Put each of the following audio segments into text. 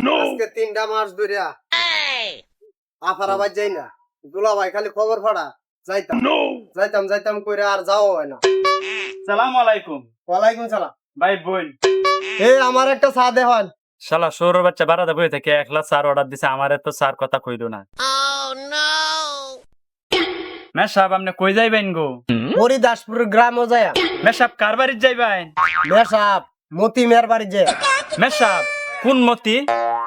আজকে 3টা মাস ধরিয়া আফারা বাজ যাই না, দুলা ভাই খালি খবর ফাড়া যাইতাম যাইতাম যাইতাম কইরা আর যাও হয় না। সালাম আলাইকুম। ওয়ালাইকুম সালাম। ভাই বোন এই আমার একটা চা দেখান। শালা সৌর বাচ্চা বারাদা বই থেকে 1 লাখ চার অর্ডার দিছে, আমার তো চার কথা কইলো না। মে সাহেব আপনি কই যাইবেন গো? হরিদাসপুর গ্রামও যায়। মে সাহেব কার বাড়ি যাইবেন? মেসাব মতি মেয়ের বাড়ি যে। মে সাহেব কোন মতি?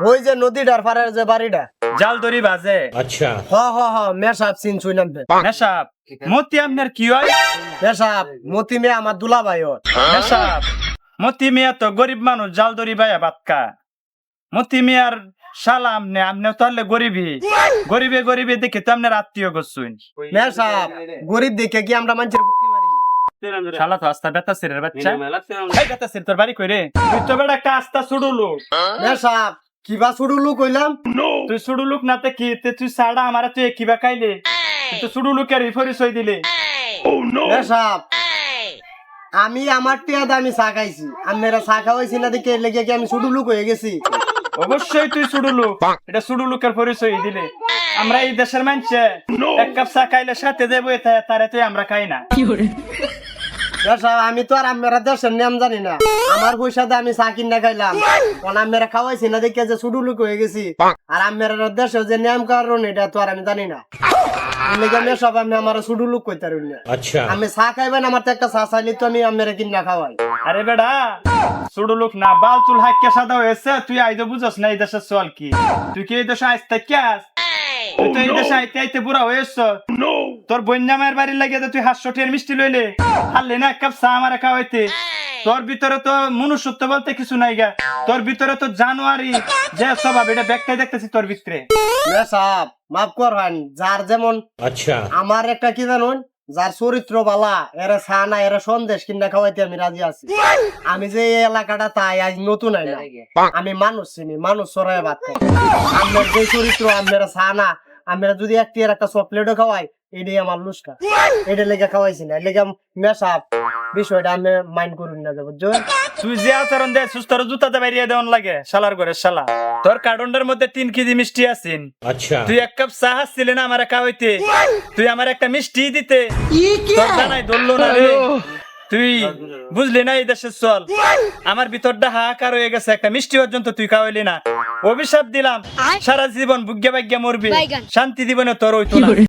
ওই যে নদীটার পাড়ের যে বাড়িটা। জাল দড়ি বাজে। আচ্ছা হ হ হ মেসাব চিন শুইলাম। মে সাহেব মতি আপনার কি হয়? মেসাব মতি মেয়ে আমার দুলা ভাই ওর। মে সাহেব মতি মিয়া তো গরিব মানুষ, জাল দড়ি বাইয়া বাতকা। মতি মিয়ার শালা আমনে আমনে তাহলে গরিবই গরিবে গরিবে দেখে তো আপনার আত্মীয় গোসুন। মেসাব গরিব দেখে কি আমরা মানুষের বুদ্ধি মারি? শালা তো আস্তা বেতা সিরের বাচ্চা। এই বেতা সির তোর বাড়ি কই রে? তুই তো বেটা একটা আস্তা ছুড়ু লোক। মেসাব কিবা ছুড়ুলু কইলাম? তুই ছুড়ু লোক না তে কি তে তুই সাড়া আমারে তুই কিবা খাইলে? তুই তো ছুড়ু লোকের পরিচয় দিলে। মেসাব আমি আমার টিয়া দামি চা খাইছি, আমরা চা খাওয়াইছি না দেখে লেগে কি আমি ছুড়ুলু হয়ে গেছি? অবশ্যই তুই ছুড়ু লোক, এটা ছুড়ু লোকের পরিচয় দিলে। আমরা এই দেশের মানুষে এক কাপ চা খাইলে সাথে দেবো তারে তুই আমরা খাই না। মেসাব আমি তো আর আমরা দেশের নিয়ম জানি না, আমার পয়সা দিয়ে আমি চা কিনা খাইলাম, কোন আমরা খাওয়াইছি না দেখে যে ছুড়ুলু হয়ে গেছি। আর আমরা দেশে যে নিয়ম কারণ এটা তো আর আমি জানি না। মেসাব আমি আমার ছুড়ুলু কইতে পারি না। আমি চা খাইবেন আমার তো একটা চা চাইলে তো আমি আমরা কিনা খাওয়াই। আরে বেড়া ছুড়ু লোক না, বাল চুল হাইকে সাদা হয়েছে, তুই আইদো বুঝস না এই দেশের চল কি? তুই কি এই দেশে আসতে ক্যাস? তুই তো এই দেশে আইতে আইতে বুড়া হয়েছ। তোর বন্যামায়ের বাড়ির লাগে তুই 500 মিষ্টি লইলে হারলে না এক কাপ চা আমারে খাওয়াইতে। তোর ভিতরে তো মনুষ্যত্ব বলতে কিছু নাই গা, তোর ভিতরে তো জানুয়ারি যে স্বভাব এটা ব্যাখ্যায় দেখতেছি তোর ভিতরে। মেসাব মাফ করবেন, যার যেমন আমার একটা কি জানুন, যার চরিত্র বালা এরা চা না এরা সন্দেশ কিনা খাওয়াইতে আমি রাজি আছি। আমি যে এই এলাকাটা তাই আজ নতুন আই না, আমি মানুষ চিনি, মানুষ সরাই ভাত খাই। আপনার যে চরিত্র আপনারা চা না, আমরা যদি একটা চকলেটও খাওয়াই এটাই আমার লুস্কা, এটা লেগে খাওয়াইছি না লেগে। মেসাব বিষয়টা আমি মাইন্ড করুন না বুঝছো? তুই যে আচরণ দে সুস্থর জুতাতে বাইরিয়ে দেওয়ান লাগে শালার ঘরে শালা। তোর কার্টনটার মধ্যে 3 কেজি মিষ্টি আছেন, তুই এক কাপ চা হাসছিলে না আমার খাওয়াইতে, তুই আমার একটা মিষ্টি দিতে তোর জানাই ধরলো না রে। তুই বুঝলি না এই দেশের চল, আমার ভিতরটা হাহাকার হয়ে গেছে, একটা মিষ্টি পর্যন্ত তুই খাওয়াইলি না। অভিশাপ দিলাম সারা জীবন বুগ্যা বাগ্যা মরবি, শান্তি জীবনে তোর হইতো না।